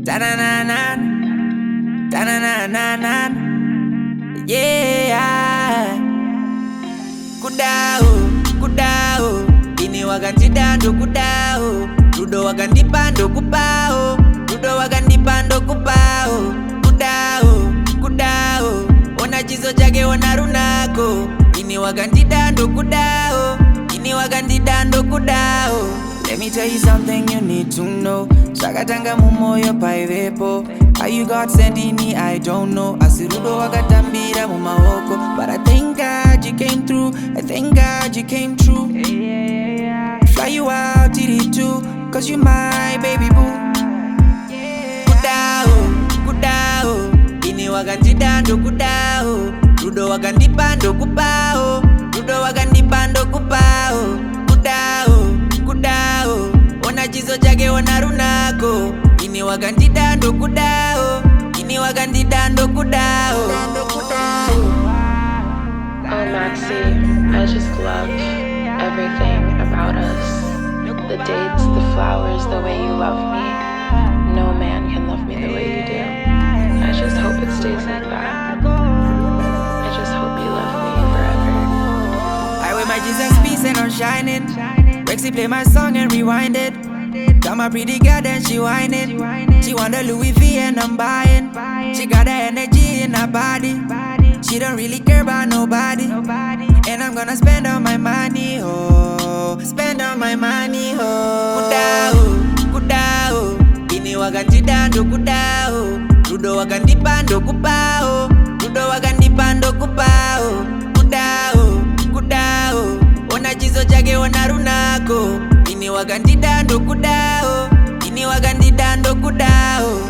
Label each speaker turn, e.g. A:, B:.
A: Da-na-na-na, da-na-na-na-na, yeah. Kudao, kudao, ini wagantidando kudao, rudo wagandipando kupao, rudo wagandipando kupao. Kudao, kudao, ona chizo chake ona runako, ini wagantidando kudao, ini wagandidando kudao. Let me tell you something you need to know. Shakatanga mumoyo paivepo. How you got sent in me, I don't know. Asirudo wakatambira mumawoko. But I thank God you came through. I thank God you came true. Fly you out TD2, cause you my baby boo. Kudao, kudao, ini wagandidando kudao, rudo wagandipando kupao, rudo wagandipando kupao. Kudao, kudao, ona chizo chake ona runako, ini wagandidando kudao, ini wagandidando kudao.
B: Oh Maxie, I just love everything about us. The dates, the flowers, the way you love me. No man can love me the way you do. I just hope it stays like that. I just hope you love me forever.
A: I wear my Jesus piece and I'm shining. Rexy play my song and rewind it. Got my pretty girl and she whining. She want a Louis V and I'm buying. She got the energy in her body. She don't really care about nobody. And I'm gonna spend all my money, oh, spend all my money, oh. Kudao, kudao, ini wagandidando kudao, rudo wagandipando kupao, rudo wagandipando kupao. Kudao, kudao, ona chizo chake ona runako, ini wagandidando kudao, ini wagandidando kudao.